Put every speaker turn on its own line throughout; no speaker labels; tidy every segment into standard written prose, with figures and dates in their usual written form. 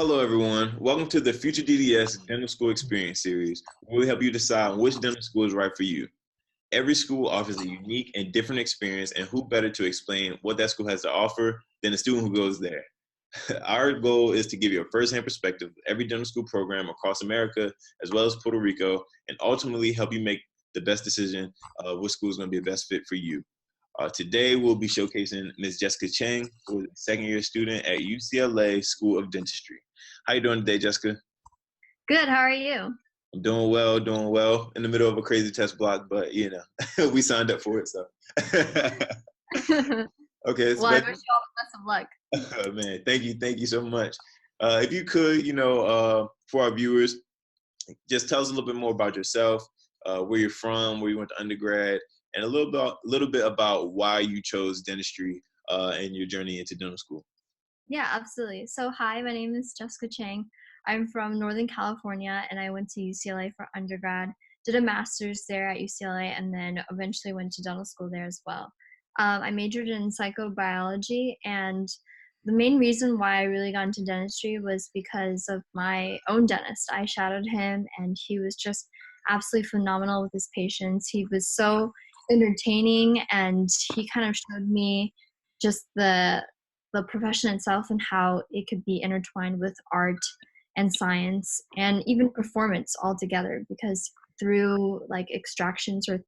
Hello, everyone. Welcome to the FutureDDS Dental School Experience Series, where we help you decide which dental school is right for you. Every school offers a unique and different experience, and who better to explain what that school has to offer than the student who goes there? Our goal is to give you a first-hand perspective of every dental school program across America, as well as Puerto Rico, and ultimately help you make the best decision of which school is going to be the best fit for you. Today, we'll be showcasing Ms. Jessica Chang, who is a second-year student at UCLA School of Dentistry. How you doing today, Jessica?
Good. How are you?
I'm doing well, doing well. In the middle of a crazy test block, but you know, we signed up for it, so. Okay, it's
Well, I wish you all the best of luck.
Oh, man, thank you so much. If you could, for our viewers, just tell us a little bit more about yourself, where you're from, where you went to undergrad, and a little bit about why you chose dentistry and your journey into dental school.
Yeah, absolutely. So, hi, my name is Jessica Chang. I'm from Northern California, and I went to UCLA for undergrad, did a master's there at UCLA, and then eventually went to dental school there as well. I majored in psychobiology, and the main reason why I really got into dentistry was because of my own dentist. I shadowed him, and he was just absolutely phenomenal with his patients. He was so entertaining, and he kind of showed me just the profession itself and how it could be intertwined with art and science and even performance altogether, because through like extractions or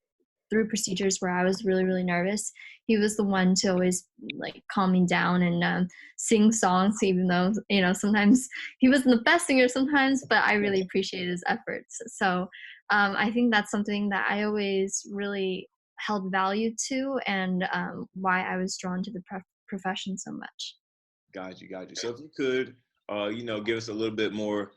through procedures where I was really, really nervous, he was the one to always like calm me down and sing songs, even though, sometimes he wasn't the best singer sometimes, but I really appreciated his efforts. So I think that's something that I always really held value to, and why I was drawn to the profession so much.
Got you. So if you could, give us a little bit more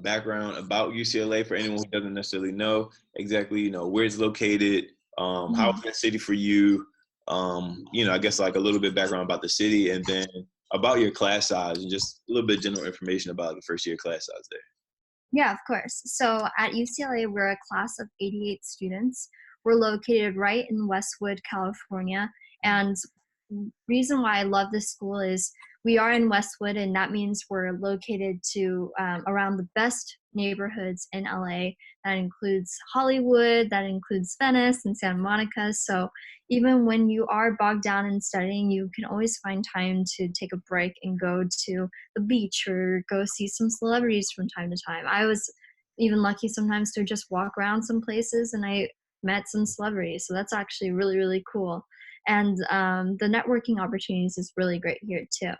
background about UCLA for anyone who doesn't necessarily know exactly, where it's located, how
Mhm.
it's a city for you, I guess like a little bit background about the city, and then about your class size and just a little bit of general information about the first year class size there.
Yeah, of course. So at UCLA, we're a class of 88 students. We're located right in Westwood, California. And reason why I love this school is we are in Westwood, and that means we're located to around the best neighborhoods in LA. That includes Hollywood, that includes Venice and Santa Monica. So even when you are bogged down in studying, you can always find time to take a break and go to the beach or go see some celebrities from time to time. I was even lucky sometimes to just walk around some places and I met some celebrities. So that's actually really, really cool. And the networking opportunities is really great here too.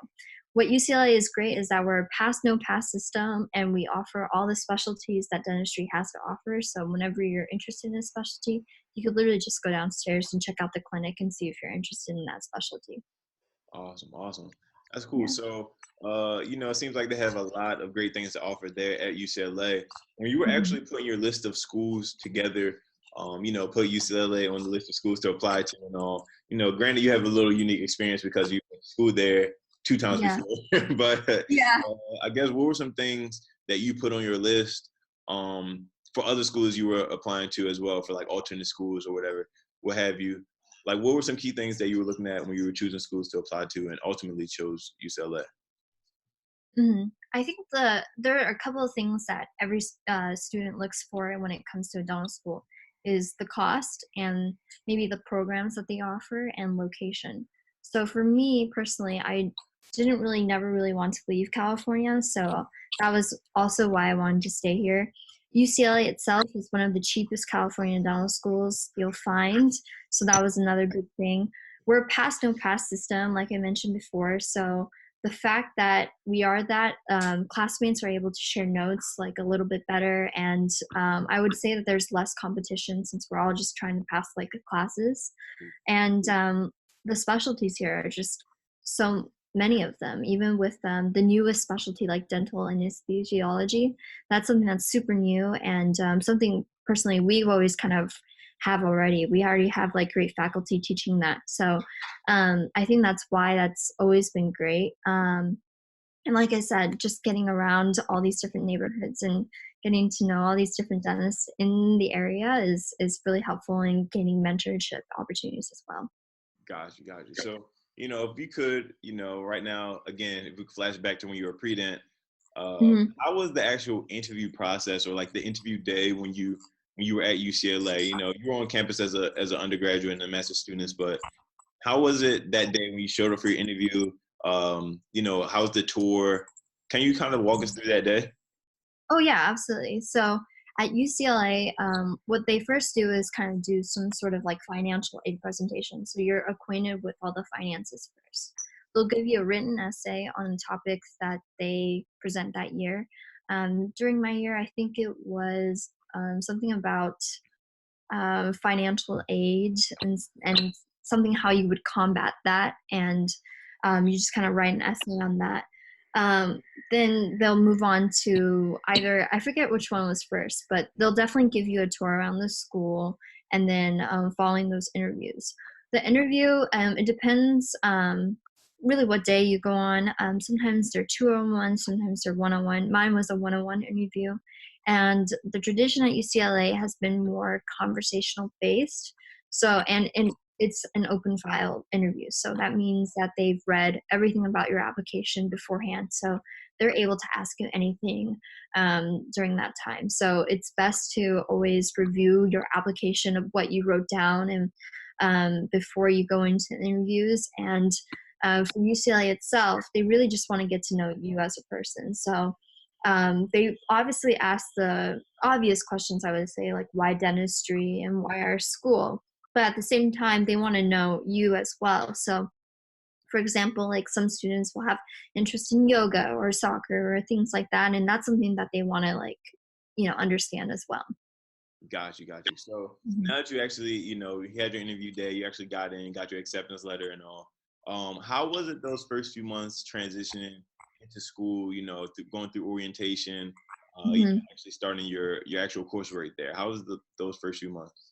What UCLA is great is that we're a pass no pass system, and we offer all the specialties that dentistry has to offer. So whenever you're interested in a specialty, you could literally just go downstairs and check out the clinic and see if you're interested in that specialty.
Awesome. That's cool.
Yeah.
So, it seems like they have a lot of great things to offer there at UCLA. When you were
Mhm.
actually putting your list of schools together, put UCLA on the list of schools to apply to and all, granted you have a little unique experience because you went to school there 2 times
Yeah.
before, but
Yeah.
I guess what were some things that you put on your list for other schools you were applying to as well, for like alternate schools or whatever, what have you? Like, what were some key things that you were looking at when you were choosing schools to apply to and ultimately chose UCLA?
I think there are a couple of things that every student looks for when it comes to a dental school is the cost and maybe the programs that they offer and location. So for me personally, I didn't really never really want to leave California, so that was also why I wanted to stay here. UCLA itself is one of the cheapest California dental schools you'll find, so that was another good thing. We're a pass no pass system, like I mentioned before, so the fact that we are that, classmates are able to share notes like a little bit better, and I would say that there's less competition since we're all just trying to pass like classes. And the specialties here are just so many of them, even with the newest specialty like dental anesthesiology. That's something that's super new, and something personally we've always kind of have already. We already have like great faculty teaching that. So I think that's why that's always been great. And like I said, just getting around all these different neighborhoods and getting to know all these different dentists in the area is really helpful in gaining mentorship opportunities as well.
Got you. So, if you could, right now, again, if we could flash back to when you were pre-dent,
Mhm.
How was the actual interview process, or like the interview day when you were at UCLA? You know, you were on campus as an undergraduate and a master's student, but how was it that day when you showed up for your interview? You know, how's the tour? Can you kind of walk us through that day?
Oh yeah, absolutely. So at UCLA, what they first do is kind of do some sort of like financial aid presentation. So you're acquainted with all the finances first. They'll give you a written essay on topics that they present that year. During my year, I think it was something about financial aid and something how you would combat that, and you just kind of write an essay on that. Um, then they'll move on to either, I forget which one was first, but they'll definitely give you a tour around the school, and then following those interviews. The interview, it depends really what day you go on. Sometimes they're 2-on-1, sometimes they're 1-on-1. Mine was a 1-on-1 interview. And the tradition at UCLA has been more conversational based. So, and it's an open file interview. So that means that they've read everything about your application beforehand. So they're able to ask you anything during that time. So it's best to always review your application of what you wrote down and before you go into interviews. And for UCLA itself, they really just want to get to know you as a person. So they obviously ask the obvious questions, I would say, like why dentistry and why our school. But at the same time, they want to know you as well. So, for example, like some students will have interest in yoga or soccer or things like that. And that's something that they want to, like, understand as well.
Got you, got you. So
Mhm.
now that you actually, you know, you had your interview day, you actually got in, got your acceptance letter and all. How was it those first few months transitioning into school? You know, going through orientation, you know,
Mhm.
actually starting your actual course right there. How was those first few months?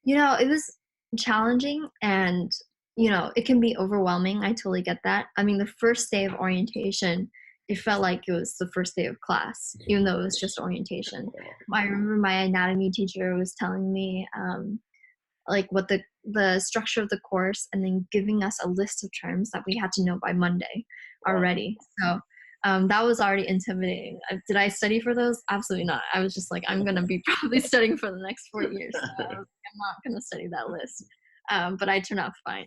It was challenging and, it can be overwhelming. I totally get that. I mean, the first day of orientation, it felt like it was the first day of class, even though it was just orientation. I remember my anatomy teacher was telling me, like what the structure of the course, and then giving us a list of terms that we had to know by Monday
Wow.
already. So that was already intimidating. Did I study for those? Absolutely not. I was just like, I'm gonna be probably studying for the next 4 years. So I was like, I'm not gonna study that list. But I turned out fine.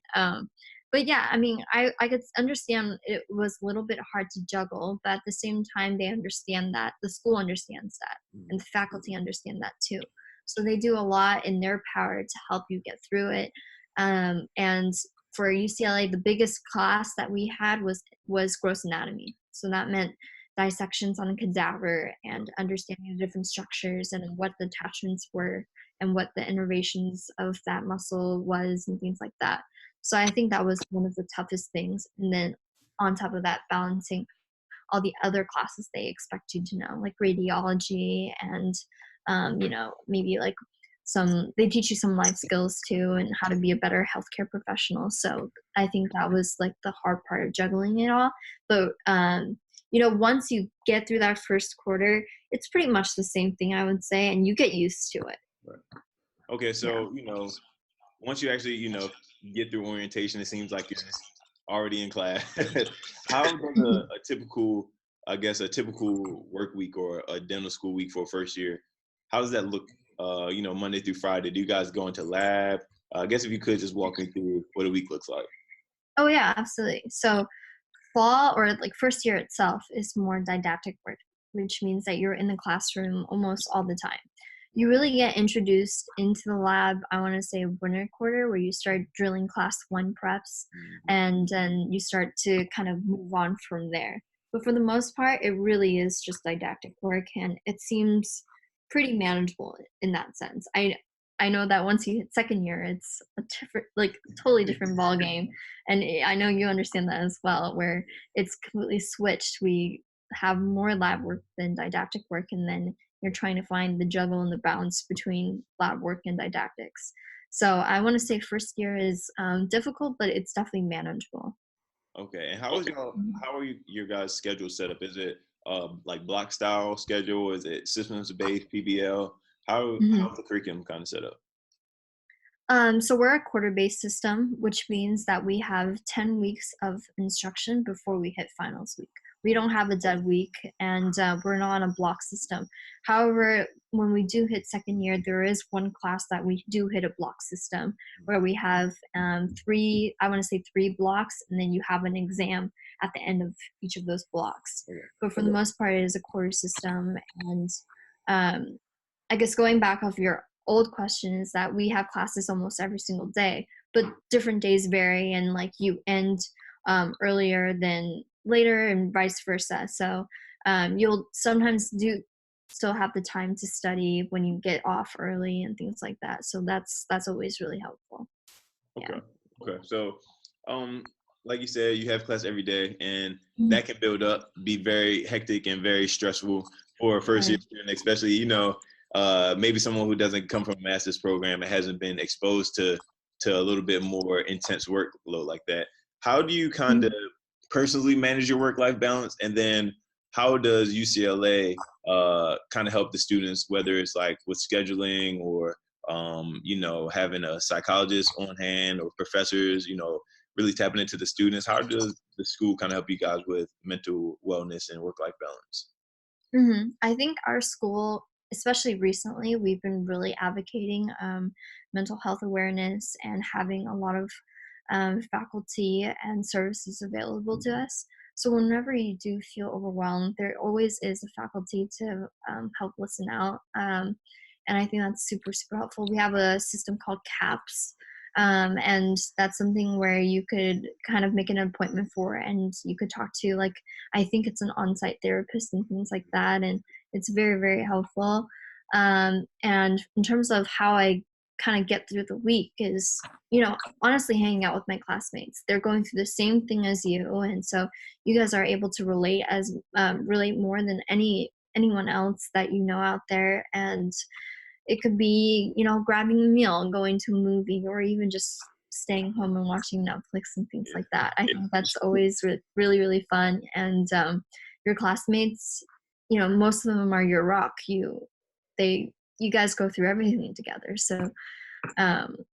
But yeah, I mean, I could understand it was a little bit hard to juggle, but at the same time, they understand that the school understands that, and the faculty understand that too. So they do a lot in their power to help you get through it. And for UCLA, the biggest class that we had was gross anatomy. So that meant dissections on a cadaver and understanding the different structures and what the attachments were and what the innervations of that muscle was and things like that. So I think that was one of the toughest things. And then on top of that, balancing all the other classes they expect you to know, like radiology and, maybe like they teach you some life skills too and how to be a better healthcare professional. So I think that was like the hard part of juggling it all. But, once you get through that first quarter, it's pretty much the same thing, I would say, and you get used to it.
Right. Okay,
Yeah.
so you know, once you actually, you know, get through orientation, it seems like you're already in class. How does a typical, I guess, a typical work week or a dental school week for first year? How does that look? You know, Monday through Friday. Do you guys go into lab? I guess if you could just walk me through what a week looks like.
Oh yeah, absolutely. So fall or like first year itself is more didactic work, which means that you're in the classroom almost all the time. You really get introduced into the lab, I want to say winter quarter, where you start drilling class one preps,
Mhm.
and then you start to kind of move on from there. But for the most part, it really is just didactic work, and it seems pretty manageable in that sense. I know that once you hit second year, it's a different, like totally different ball game, and I know you understand that as well, where it's completely switched. We have more lab work than didactic work, and then you're trying to find the juggle and the balance between lab work and didactics. So I want to say first year is difficult, but it's definitely manageable.
Okay, and how are your guys' schedule set up? Is it like block style schedule? Is it systems based PBL?
Mhm.
How's the curriculum kind of set up?
So we're a quarter-based system, which means that we have 10 weeks of instruction before we hit finals week. we don't have a dead week, and we're not on a block system. However, when we do hit second year, there is one class that we do hit a block system where we have I want to say three blocks, and then you have an exam at the end of each of those blocks. But for the most part, it is a quarter system. And I guess going back off your old question is that we have classes almost every single day, but different days vary, and like you end earlier than later and vice versa. So you'll sometimes do still have the time to study when you get off early and things like that. So that's always really helpful.
Okay.
Yeah.
Okay. So, like you said, you have class every day, and
Mhm.
that can build up, be very hectic and very stressful for a first year
Right.
student, especially, maybe someone who doesn't come from a master's program and hasn't been exposed to a little bit more intense workload like that. How do you kind of
Mhm.
personally manage your work-life balance? And then how does UCLA kind of help the students, whether it's like with scheduling or having a psychologist on hand or professors, really tapping into the students? How does the school kind of help you guys with mental wellness and work-life balance?
I think our school, especially recently, we've been really advocating mental health awareness and having a lot of faculty and services available to us. So whenever you do feel overwhelmed, there always is a faculty to help listen out. And I think that's super, super helpful. We have a system called CAPS. And that's something where you could kind of make an appointment for, and you could talk to, like, I think it's an on-site therapist and things like that, and it's very, very helpful. And in terms of how I kind of get through the week is, honestly hanging out with my classmates. They're going through the same thing as you, and so you guys are able to relate more than anyone else that you know out there. And it could be, grabbing a meal and going to a movie, or even just staying home and watching Netflix and things like that. I think that's always really, really fun. And your classmates, most of them are your rock. You guys go through everything together. So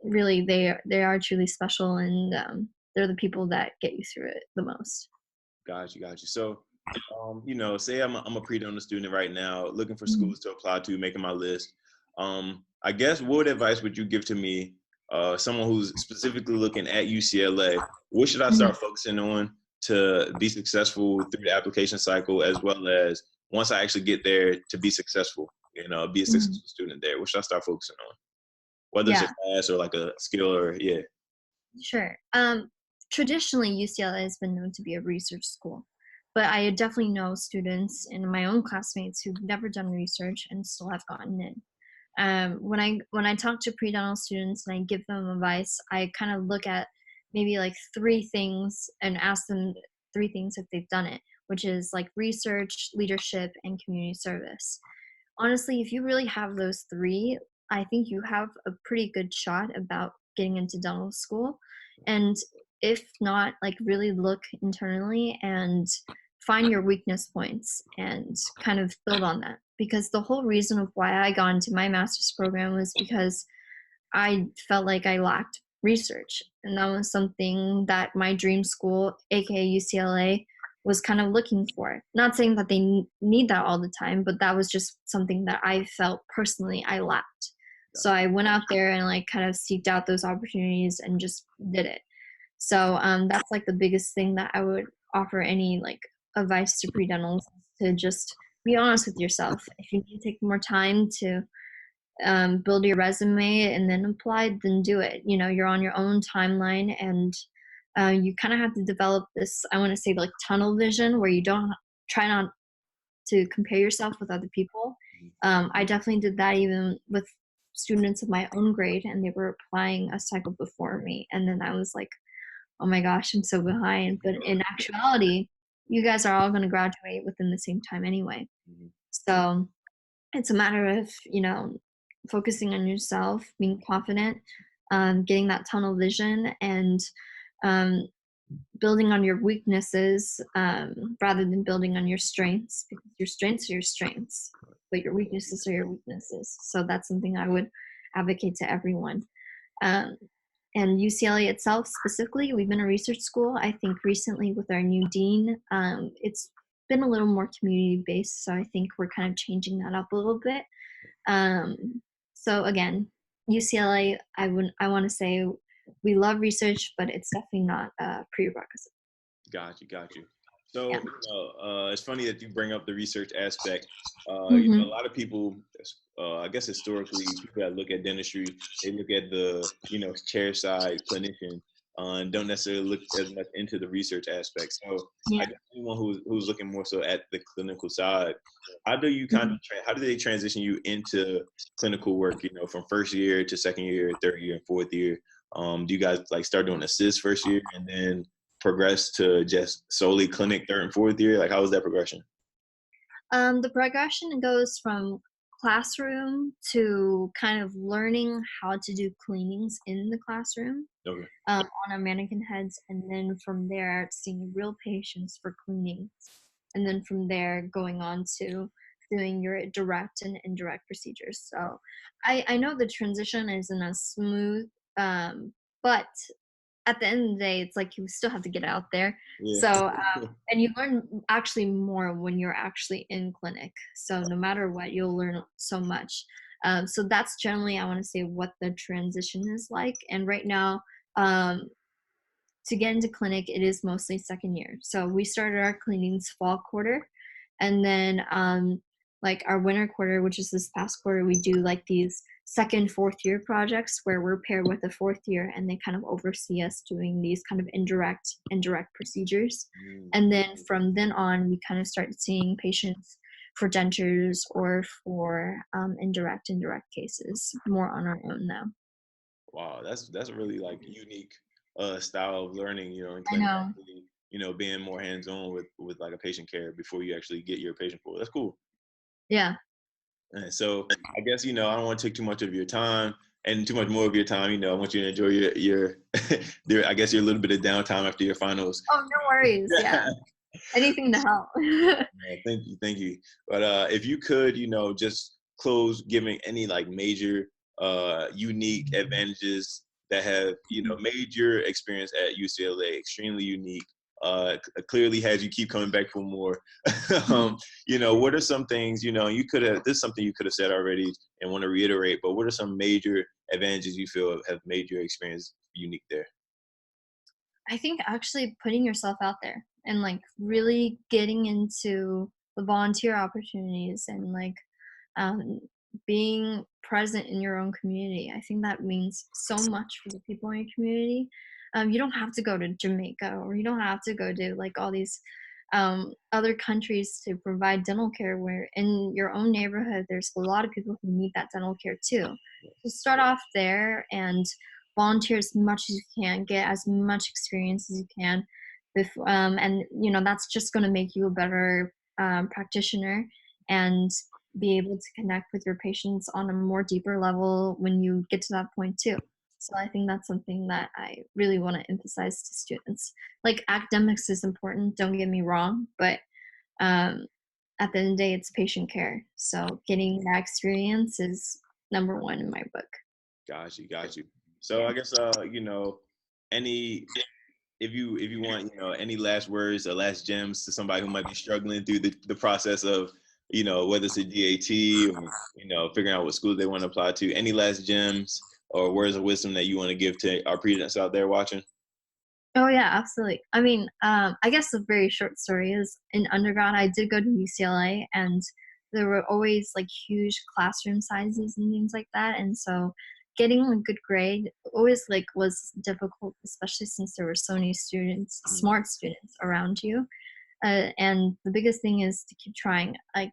really, they are truly special, and they're the people that get you through it the most.
Got you, got you. So, say I'm a pre-donor student right now, looking for
Mhm.
schools to apply to, making my list. I guess what advice would you give to me, someone who's specifically looking at UCLA? What should I
Mhm.
start focusing on to be successful through the application cycle, as well as once I actually get there to be successful, be a
Mhm.
successful student there? What should I start focusing on? Whether it's a
Yeah.
class or like a skill or yeah.
Sure. Traditionally, UCLA has been known to be a research school, but I definitely know students and my own classmates who've never done research and still have gotten in. When I talk to pre-dental students and I give them advice, I kind of look at maybe like three things and ask them three things if they've done it, which is like research, leadership, and community service. Honestly, if you really have those three, I think you have a pretty good shot about getting into dental school. And if not, like, really look internally and find your weakness points and kind of build on that. Because the whole reason of why I got into my master's program was because I felt like I lacked research. And that was something that my dream school, aka UCLA, was kind of looking for. Not saying that they need that all the time, but that was just something that I felt personally I lacked. So I went out there and like kind of seeked out those opportunities and just did it. So that's like the biggest thing that I would offer any like advice to pre-dentals, to just be honest with yourself. If you need to take more time to build your resume and then apply, then do it. You're on your own timeline, and you kind of have to develop this, I want to say, like, tunnel vision, where you don't try not to compare yourself with other people. I definitely did that even with students of my own grade, and they were applying a cycle before me. And then I was like, oh my gosh, I'm so behind. But in actuality, you guys are all going to graduate within the same time anyway.
Mhm.
So it's a matter of, focusing on yourself, being confident, getting that tunnel vision, and um, building on your weaknesses, rather than building on your strengths, because your strengths are your strengths, but your weaknesses are your weaknesses. So that's something I would advocate to everyone. Um, and UCLA itself specifically, we've been a research school. I think recently with our new dean, it's been a little more community based. So I think we're kind of changing that up a little bit. Um, so again, UCLA, I want to say we love research, but it's definitely not a prerequisite.
Got you, got you. So,
Yeah.
it's funny that you bring up the research aspect. A
Hmm.
lot of people, I guess historically, people that look at dentistry, they look at the, chair side clinician, and don't necessarily look as much into the research aspect. So, I
Yeah.
guess anyone who's looking more so at the clinical side, how do you kind of,
Mhm.
how do they transition you into clinical work? From first year to second year, third year, and fourth year. Do you guys like start doing assist first year and then progress to just solely clinic third and fourth year? Like, how was that progression?
The progression goes from classroom to kind of learning how to do cleanings in the classroom,
Okay.
on our mannequin heads, and then from there seeing real patients for cleaning, and then from there going on to doing your direct and indirect procedures. So I know the transition isn't as smooth, but at the end of the day, it's like you still have to get out there.
Yeah.
So, and you learn actually more when you're actually in clinic. So no matter what, you'll learn so much. So that's generally, I want to say, what the transition is like. And right now, um, to get into clinic, it is mostly second year. So we started our cleanings fall quarter, and then like our winter quarter, which is this past quarter, we do like these second, fourth year projects where we're paired with a fourth year, and they kind of oversee us doing these kind of indirect procedures.
Mm.
And then from then on, we kind of start seeing patients for dentures or for indirect cases more on our own now.
Wow, that's a really like unique style of learning, in
I
clinic
know.
actually, being more hands-on with like a patient care before you actually get your patient pool. That's cool.
Yeah.
And so I guess, I don't want to take too much of your time and too much more of your time. I want you to enjoy your I guess your little bit of downtime after your finals.
Oh, no worries. Yeah. Anything to help.
Thank you, thank you. But if you could, just close giving any like major, unique advantages that have, made your experience at UCLA extremely unique. Clearly has you keep coming back for more. What are some things, you could have. This is something you could have said already and want to reiterate. But what are some major advantages you feel have made your experience unique there?
I think actually putting yourself out there and like really getting into the volunteer opportunities and like um, being present in your own community. I think that means so much for the people in your community. You don't have to go to Jamaica, or you don't have to go to like all these other countries to provide dental care, where in your own neighborhood there's a lot of people who need that dental care too. So start off there and volunteer as much as you can, get as much experience as you can, and that's just going to make you a better practitioner, and be able to connect with your patients on a more deeper level when you get to that point too. So I think that's something that I really want to emphasize to students. Like academics is important, don't get me wrong, but um, at the end of the day, it's patient care. So getting that experience is number one in my book.
Got you, got you. So
Yeah.
I guess, any if you want, any last words or last gems to somebody who might be struggling through the process of, whether it's a DAT or, figuring out what schools they want to apply to, any last gems or words of wisdom that you want to give to our students out there watching?
Oh yeah, absolutely. I mean, I guess a very short story is in undergrad, I did go to UCLA, and there were always like huge classroom sizes and things like that. And so getting a good grade always like was difficult, especially since there were so many students,
Mhm.
smart students around you. And the biggest thing is to keep trying. Like,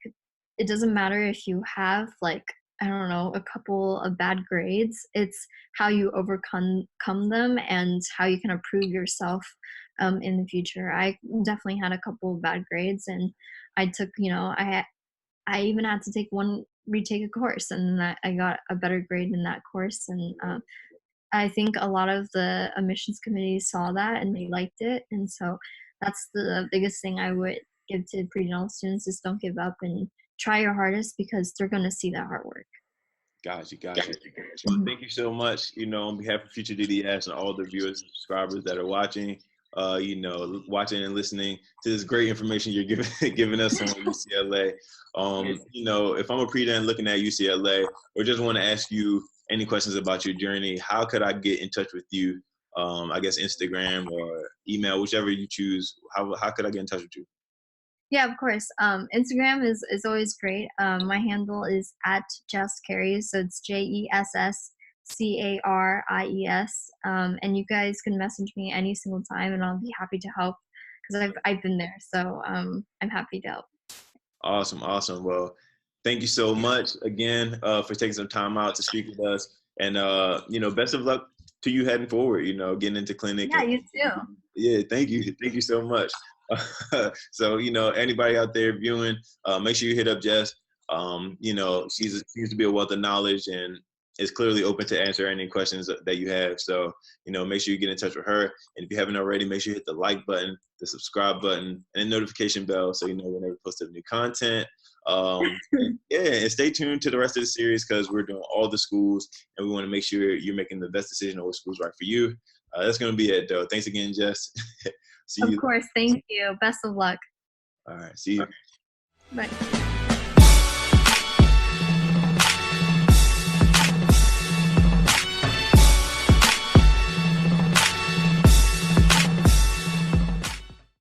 it doesn't matter if you have like, I don't know, a couple of bad grades. It's how you overcome them and how you can improve yourself in the future. I definitely had a couple of bad grades, and I took, I even had to take one retake a course, and I got a better grade in that course. And I think a lot of the admissions committees saw that and they liked it. And so that's the biggest thing I would give to pre-dental students is don't give up and try your hardest, because they're going to see that hard work.
Got you, got you. Well,
Mhm.
thank you so much, on behalf of Future DDS and all the viewers and subscribers that are watching. you know, watching and listening to this great information you're giving giving us on UCLA. You know, if I'm a pre-den looking at UCLA, or just want to ask you any questions about your journey, how could I get in touch with you? I guess Instagram or email, whichever you choose. How could I get in touch with you?
Yeah, of course. Instagram is always great. My handle is at Jess Carries, so it's JESSCARIES. And you guys can message me any single time, and I'll be happy to help because I've been there. So I'm happy to help.
Awesome, awesome. Well, thank you so much again for taking some time out to speak with us. And you know, best of luck to you heading forward. You know, getting into clinic.
Yeah,
And
you too.
yeah, thank you so much. So you know, anybody out there viewing, make sure you hit up Jess. You know, she seems to be a wealth of knowledge and is clearly open to answer any questions that you have. So you know, make sure you get in touch with her. And if you haven't already, make sure you hit the like button, the subscribe button, and the notification bell so you know whenever we post new content. Yeah, and stay tuned to the rest of the series because we're doing all the schools, and we want to make sure you're making the best decision on what school's right for you. That's going to be it, though. Thanks again, Jess. See
Of
you.
course. Thank you. Best of luck.
All right. See you.
Bye.